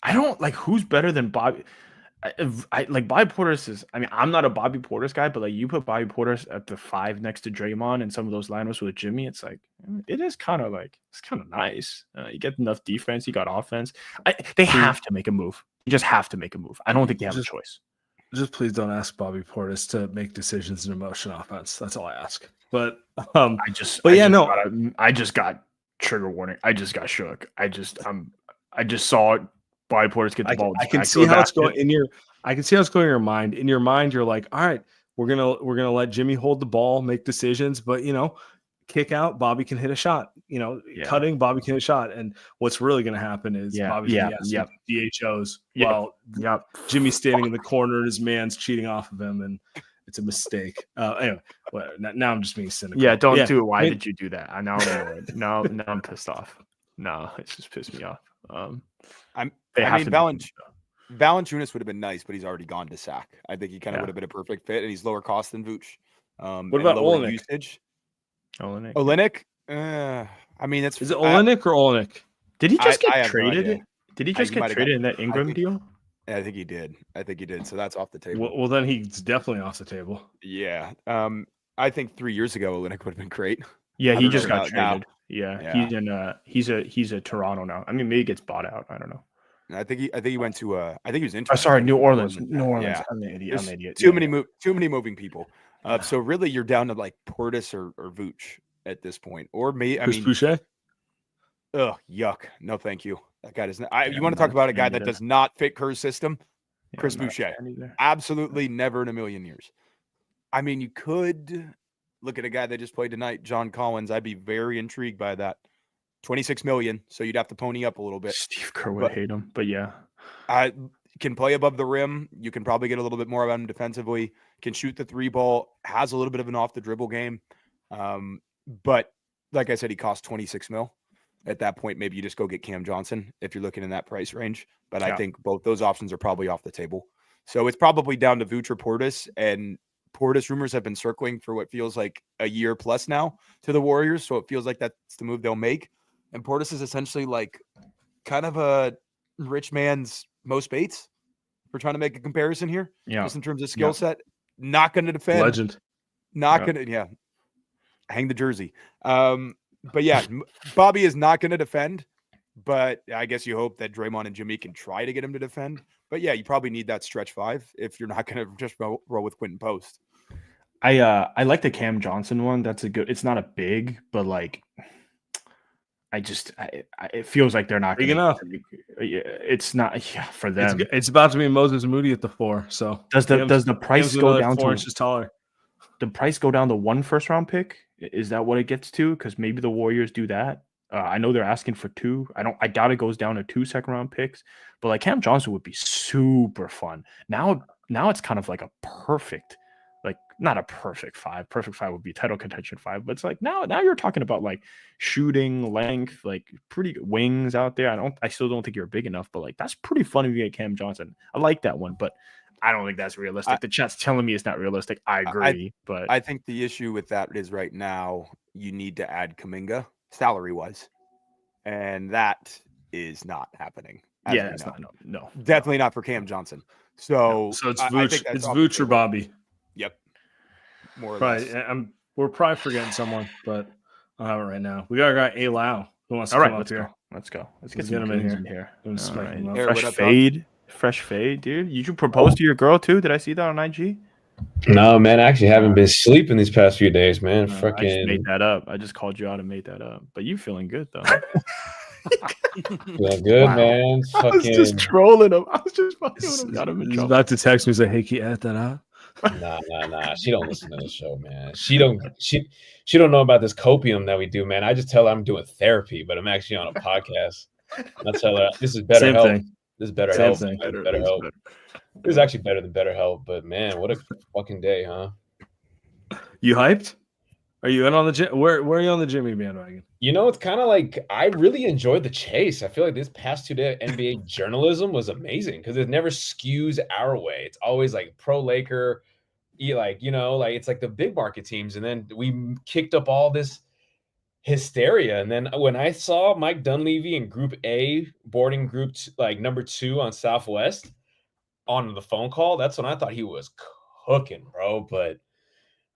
I don't like who's better than Bobby. I like Bobby Portis is. I mean, I'm not a Bobby Portis guy, but like you put Bobby Portis at the 5 next to Draymond and some of those lineups with Jimmy, it's like it is kind of like it's kind of nice. You get enough defense, you got offense. They have to make a move. You just have to make a move. I don't think they have a choice. Just please don't ask Bobby Portis to make decisions in motion offense. That's all I ask. But I just got trigger warning. I just got shook. I just saw Bobby Portis get the ball. I can see how it's going in your. I can see how it's going in your mind. In your mind, you're like, all right, we're gonna let Jimmy hold the ball, make decisions, but kick out, Bobby can hit a shot. Cutting, Bobby can hit a shot. And what's really going to happen is Bobby's going to get DHOs while Jimmy's standing in the corner and his man's cheating off of him, and it's a mistake. Anyway, now I'm just being cynical. Yeah, don't do it. Why did you do that? I know. Now I'm pissed off. No, it's just pissed me off. Valanciunas would have been nice, but he's already gone to Sac. I think he kind of would have been a perfect fit, and he's lower cost than Vooch. What about Olenek? Usage? Olenek? I mean, is it Olenek or Olenek? Did he just get traded? Did he just get traded in that Ingram deal? I think he did. So that's off the table. Well, then he's definitely off the table. Yeah. I think 3 years ago, Olenek would have been great. Yeah, he just got traded. Yeah. He's a Toronto now. I mean, maybe he gets bought out. I don't know. I think he went to I think he was in. New Orleans. Yeah. I'm an idiot. Too many moving people. So really, you're down to like Portis or Vooch at this point, or Chris Boucher. Oh, yuck! No, thank you. That guy doesn't. You want to talk about a guy that does not fit Kerr's system? Chris Boucher. Absolutely never in a million years. I mean, you could look at a guy that just played tonight, John Collins. I'd be very intrigued by that. $26 million, so you'd have to pony up a little bit. Steve Kerr would hate him, but yeah. I can play above the rim. You can probably get a little bit more about him defensively. Can shoot the 3 ball. Has a little bit of an off the dribble game. But like I said, he cost $26 million. At that point, maybe you just go get Cam Johnson if you're looking in that price range. But I think both those options are probably off the table. So it's probably down to Vooch or Portis. And Portis rumors have been circling for what feels like a year plus now to the Warriors. So it feels like that's the move they'll make. And Portis is essentially like kind of a rich man's Mo Spates we're trying to make a comparison here, Yeah. just in terms of skill set. Not going to defend. Legend. Not going to, hang the jersey. But yeah, Bobby is not going to defend. But I guess you hope that Draymond and Jimmy can try to get him to defend. But yeah, you probably need that stretch 5 if you're not going to just roll with Quentin Post. I like the Cam Johnson one. That's a good. It's not a big, but like, it feels like they're not big gonna, enough. It's not for them. It's about to be Moses Moody at the 4. So does the price go down 4 to inches taller? The price go down to 1 first-round pick? Is that what it gets to? Because maybe the Warriors do that. I know they're asking for 2. I doubt it goes down to 2 second-round picks. But like Cam Johnson would be super fun. Now it's kind of like a perfect, like not a perfect 5. Perfect 5 would be title contention 5. But it's like now you're talking about like shooting, length, like pretty good wings out there. I still don't think you're big enough, but like that's pretty fun if you get Cam Johnson. I like that one, but I don't think that's realistic. The chat's telling me it's not realistic. I agree, but I think the issue with that is right now you need to add Kuminga salary-wise, and that is not happening. Yeah, it's not. No, definitely not for Cam Johnson. So it's Vooch. It's Vooch or Bobby. Yep. More or Right. less. We're probably forgetting someone, but I don't have it right now. We got a guy, A. Lau, who wants to all right, come up here. Let's go. Let's Let's get get some him in in here. here. Let's All smack right. him up. Hey, Fresh what up, fade. Fresh fade, dude. You should propose to your girl too. Did I see that on IG? No, man, I actually haven't been sleeping these past few days, man. I just made that up. I just called you out and made that up. But you feeling good though? Feeling good, Wow. man. I was just trolling him. I was just fucking with him. Got him in He's trouble. about to text me and say, "Hey, can you edit that out?" Nah. She don't listen to the show, man. She don't know about this copium that we do, man. I just tell her I'm doing therapy, but I'm actually on a podcast. I tell her this is better Same help. thing. This is better Same help. thing. Better help. This is actually better than better help, but man, what a fucking day, huh? You hyped? Are you in on the gym? Where are you on the Jimmy bandwagon? You know, it's kind of like I really enjoyed the chase. I feel like this past 2 day NBA journalism was amazing because it never skews our way. It's always like pro Laker, like it's like the big market teams, and then we kicked up all this hysteria. And then when I saw Mike Dunleavy in Group A boarding group like number 2 on Southwest on the phone call, that's when I thought he was cooking, bro. But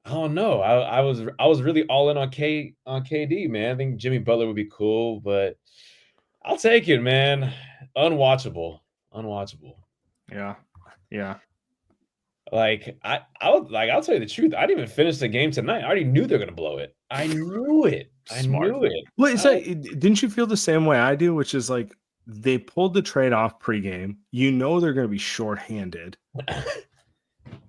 I don't know. I was really all in on KD, man. I think Jimmy Butler would be cool, but I'll take it, man. Unwatchable. Yeah. Like I'll tell you the truth. I didn't even finish the game tonight. I already knew they're gonna blow it. I knew it. Smart. Well, didn't you feel the same way I do? Which is like they pulled the trade off pregame. You know they're going to be shorthanded.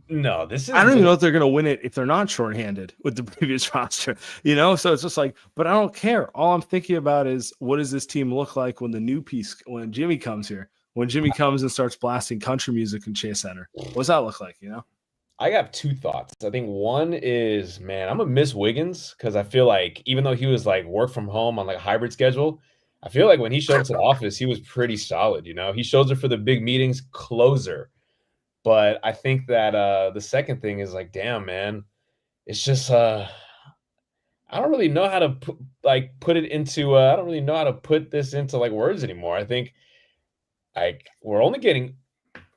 No, this is. I don't even know if they're going to win it if they're not shorthanded with the previous roster. So it's just like, but I don't care. All I'm thinking about is what does this team look like when when Jimmy comes here? When Jimmy comes and starts blasting country music in Chase Center, what does that look like? I have 2 thoughts. I think one is, man, I'm gonna miss Wiggins because I feel like even though he was like work from home on like a hybrid schedule, I feel like when he showed up to the office, he was pretty solid. He shows up for the big meetings, closer. But I think that the second thing is like, damn, man, it's just I don't really know how to put it into. I don't really know how to put this into like words anymore. I think like we're only getting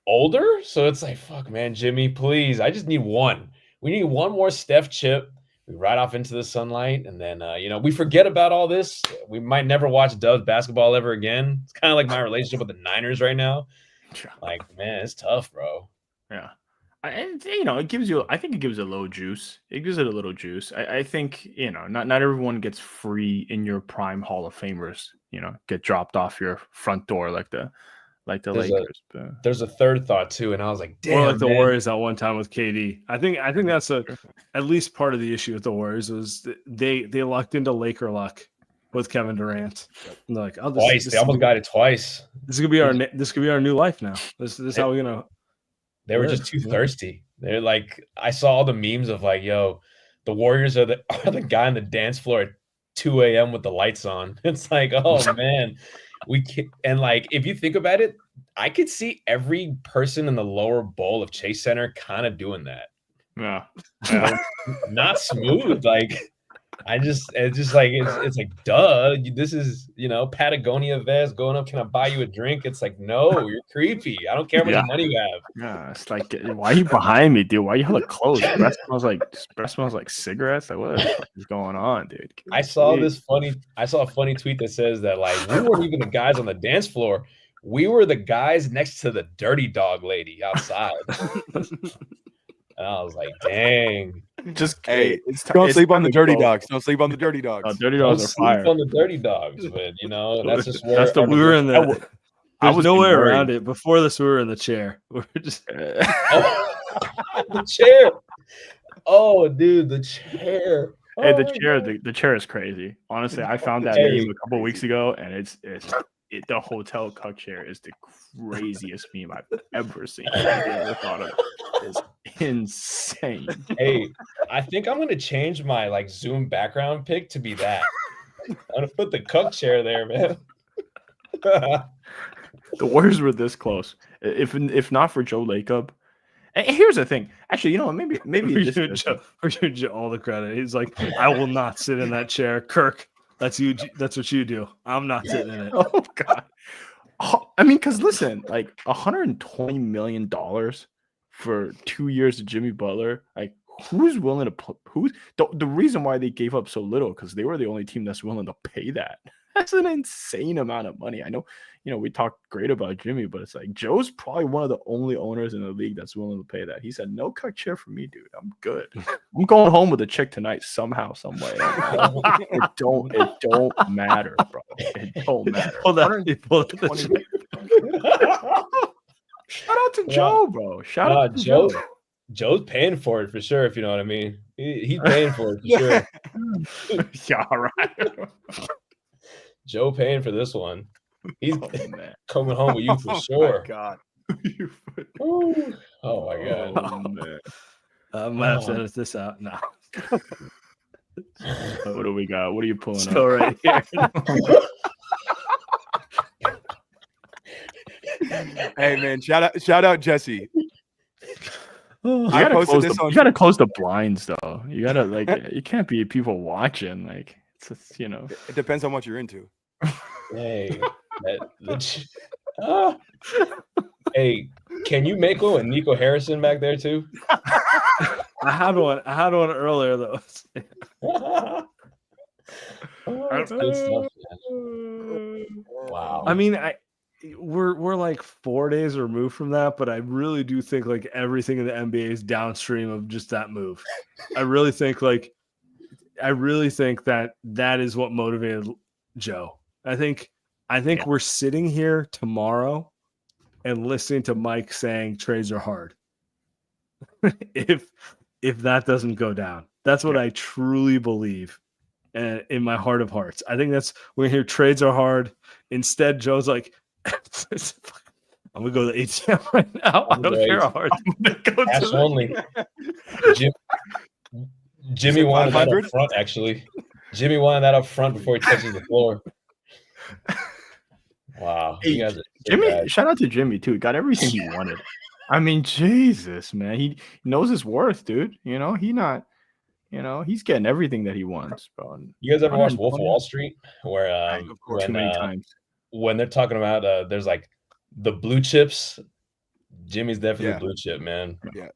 older, so it's like, fuck, man, Jimmy, please. I just need one. We need one more Steph chip. We ride off into the sunlight, and then we forget about all this. We might never watch Dubs basketball ever again. It's kind of like my relationship with the Niners right now. Like, man, it's tough, bro. Yeah. It gives you. I think it gives it a little juice. It gives it a little juice. I think not everyone gets free in your prime Hall of Famers. Get dropped off your front door like the Lakers. There's a third thought too, and I was like, damn, or like the man. Warriors that one time with KD. I think that's at least part of the issue with the Warriors was they lucked into Laker luck with Kevin Durant. And they're like, twice. They almost got it twice. This could be our new life now. This is how we're gonna. They were just too thirsty. They're like, I saw all the memes of like, yo, the Warriors are the guy on the dance floor at 2 a.m. with the lights on. It's like, oh man, we can. And like, if you think about it, I could see every person in the lower bowl of Chase Center kind of doing that. Yeah. Not smooth. Like, it's just like it's like duh. This is Patagonia vest going up. Can I buy you a drink? It's like no, you're creepy. I don't care how much money you have. Yeah, it's like why are you behind me, dude? Why are you hella close? Breath smells like cigarettes. Like what the fuck is going on, dude? I saw a funny tweet that says that like we weren't even the guys on the dance floor. We were the guys next to the dirty dog lady outside. And I was like, dang. Just don't sleep on the dirty dogs. Don't sleep on the dirty dogs. Dirty dogs are fire. On the dirty dogs, but that's just where we were in the. I was no way around it. Before this, we were in the chair. We were just the chair. Oh, dude, the chair. Hey, the chair is crazy. Honestly, I found that meme a couple weeks ago, and the hotel cuck chair is the craziest meme I've ever seen. I've ever thought of. It's insane. Hey, I think I'm gonna change my like Zoom background pic to be that. I'm gonna put the cuck chair there, man. The Warriors were this close. If not for Joe Lacob. And here's the thing. Actually, maybe we're giving Joe all the credit. He's like, I will not sit in that chair. Kirk, that's you. That's what you do. I'm not sitting in it. Oh God. I mean, because listen, like $120 million for 2 years of Jimmy Butler. Like, who's willing to put? The reason why they gave up so little because they were the only team that's willing to pay that. That's an insane amount of money. I know, we talked great about Jimmy, but it's like Joe's probably one of the only owners in the league that's willing to pay that. He said, "No cuck chair for me, dude. I'm good. I'm going home with a chick tonight somehow, some way." It don't matter, bro. It don't matter. Shout out to Joe, bro. Shout out to Joe. Joe's paying for it for sure, if you know what I mean. He's paying for it for sure. Yeah, all right. Joe paying for this one. He's coming home with you for sure. My God. Oh my God. Oh, man. I might have to edit this out now. What do we got? What are you pulling Let's go right here. Hey man, shout out Jesse. You gotta close the blinds though. You gotta you can't be people watching. Like it's just, It depends on what you're into. Hey, hey, can you make one with Nico Harrison back there too? I had one earlier though. That's good stuff, man. Wow. I mean, we're like 4 days removed from that, but I really do think like everything in the NBA is downstream of just that move. I really think that is what motivated Joe. I think we're sitting here tomorrow and listening to Mike saying trades are hard. if that doesn't go down, that's what I truly believe. And in my heart of hearts, I think that's we're gonna hear trades are hard. Instead, Joe's like, I'm gonna go to the ATM right now. I don't care how hard. I'm gonna go Cash to only. Jimmy wanted that up front, actually. Jimmy wanted that up front before he touches the floor. Wow. Hey, you guys are Jimmy, bad. shout out to Jimmy too. Got everything he wanted. I mean, Jesus, man. He knows his worth, dude. He's getting everything that he wants, bro. You guys ever watch Wolf of Wall Street? Where of course, too many times. When they're talking about there's like the blue chips, Jimmy's definitely blue chip, man. Yeah.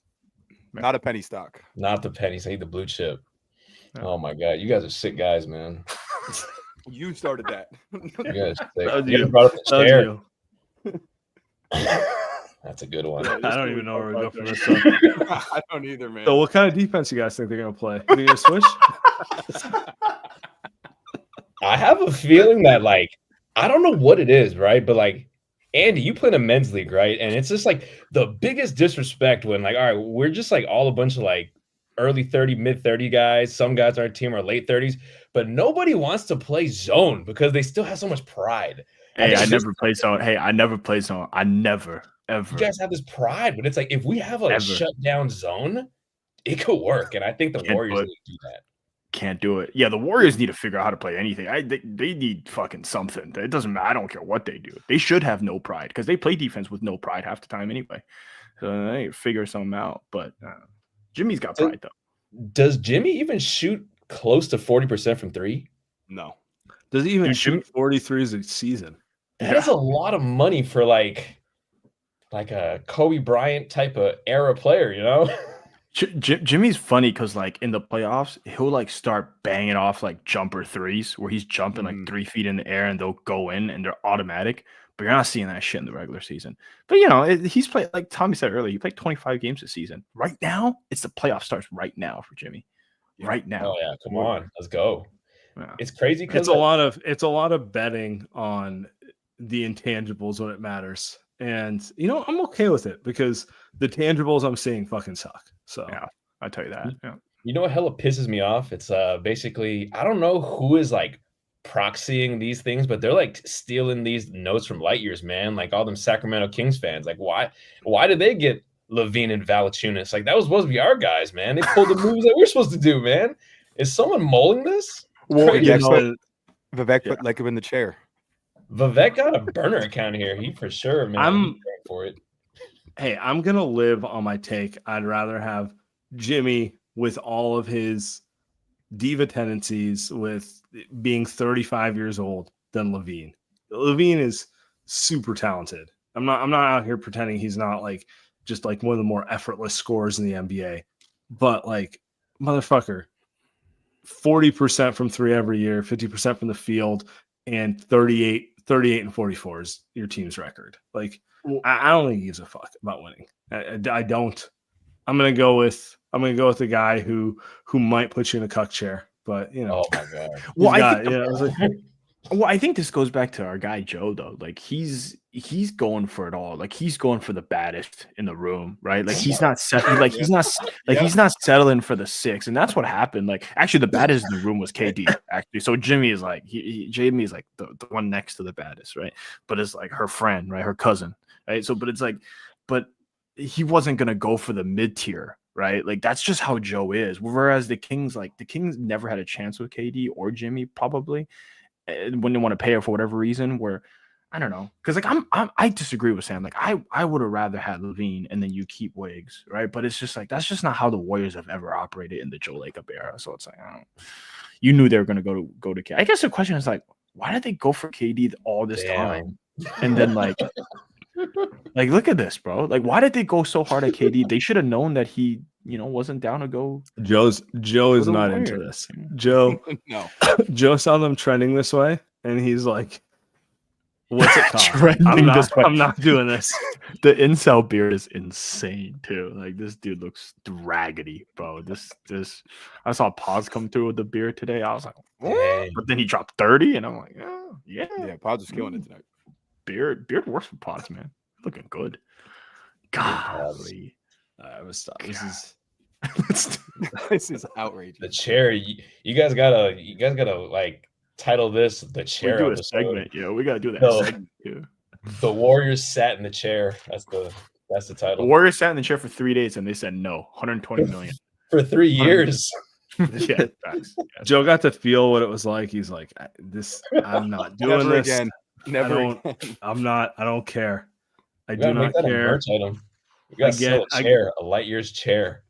Not a penny stock. Not the pennies, I need the blue chip. Oh my God. You guys are sick guys, man. You started that. You guys are sick. That was You you. brought up the That chair. was That's a good one. you. I don't even know where we go from this. I don't either, man. So, what kind of defense you guys think they're gonna play? Are they gonna switch? I have a feeling that I don't know what it is, right? But Andy, you play in a men's league, right? And it's just the biggest disrespect when all right, we're just all a bunch of early 30, mid 30 guys. Some guys on our team are late 30s, but nobody wants to play zone because they still have so much pride. Hey, I never play zone. I never, ever. You guys have this pride, but it's if we have a shut down zone, it could work. And I think the Warriors need to do that. Can't do it. Yeah, the Warriors need to figure out how to play anything. They need fucking something. It doesn't matter. I don't care what they do. They should have no pride because they play defense with no pride half the time anyway. So they need to figure something out. But Jimmy's got pride though. Does Jimmy even shoot close to 40% from three? No. Does he even Dude, shoot 43s a season? That is a lot of money for like a Kobe Bryant type of era player, you know? Jimmy's funny because like in the playoffs, he'll like start banging off like jumper threes where he's jumping like 3 feet in the air and they'll go in and they're automatic. But you're not seeing that shit in the regular season. But you know, he's played, like Tommy said earlier, he played 25 games this season. Right now, it's the playoff starts right now for Jimmy. Right now. Oh yeah, come on, let's go. Yeah. It's crazy because It's a lot of betting on the intangibles when it matters. And you know, I'm okay with it because the tangibles I'm seeing fucking suck. So Yeah, I tell you that. Yeah. You know what hella pisses me off? It's basically I don't know who is like proxying these things, but they're like stealing these notes from light years, man. Like all them Sacramento Kings fans. Like why did they get Levine and Valanciunas? Like that was supposed to be our guys, man. They pulled the moves that we're supposed to do, man. Is someone mulling this? Well, Crazy. yeah, Vivek put like him in the chair. Vivek got a burner account here. He for sure, man. I'm He's going for it. Hey, I'm gonna live on my take. I'd rather have Jimmy with all of his diva tendencies, with being 35 years old, than Levine. Levine is super talented. I'm not out here pretending he's not like just like one of the more effortless scorers in the NBA. But like, motherfucker, 40% from three every year, 50% from the field, and 38 and 44 is your team's record. Like, I don't think he gives a fuck about winning. I don't. I'm gonna go with the guy who might put you in a cuck chair, but you know. Oh my god. Well, I think this goes back to our guy Joe though. Like he's going for it all. Like he's going for the baddest in the room, right? Like he's not settling. Like he's not settling for the six, and that's what happened. Like actually, the baddest in the room was KD. Actually, so Jimmy is like Jamie is like the one next to the baddest, right? But it's like her friend, right? Her cousin, right? So, but it's like, but he wasn't gonna go for the mid tier. Right, like that's just how Joe is. Whereas the Kings never had a chance with KD or Jimmy, probably when they want to pay her for whatever reason. Where I don't know, because like I disagree with Sam. Like I would have rather had Levine and then you keep Wiggs, right? But it's just like that's just not how the Warriors have ever operated in the Joe Lacob era. So it's like you knew they were going to go to KD. I guess the question is like, why did they go for KD all this time, and then like. Like, look at this, bro. Like, why did they go so hard at KD? They should have known that he, wasn't down to go. Joe is not into this. Joe, No. Joe saw them trending this way, and he's like, "What's it called? Trending this way. I'm not doing this." The incel beard is insane too. Like this dude looks raggedy, bro. This I saw Paz come through with the beard today. I was like, what? But then he dropped 30, and I'm like, oh, yeah. Yeah, Pod's is killing it tonight. Beard works for Pods, man. Looking good. Golly. This is outrageous. The chair. You guys gotta like title this the chair. We do a episode. segment. Yeah, we gotta do that No. segment too. The Warriors sat in the chair. That's the The title. Warriors sat in the chair for 3 days and they said no. 120 million. For 3 years. Yeah, facts. Yeah. Joe got to feel what it was like. He's like, I'm not doing Never this. again. Never again. I'm not. I don't care. I We do gotta not make that a care. merch item. We gotta sell a chair, a light years chair.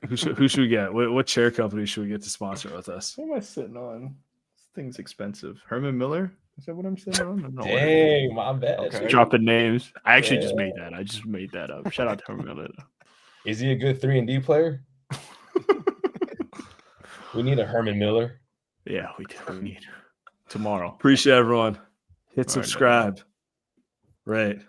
Who should we get? What chair company should we get to sponsor with us? What am I sitting on? This thing's expensive. Herman Miller? Is that what I'm sitting on? No, Dang, my bad. Okay. dropping names. I actually just made that. I just made that up. Shout out to Herman Miller. Is he a good 3-and-D player? We need a Herman Miller. Yeah, we need tomorrow. Appreciate everyone. Hit All right, subscribe. Right.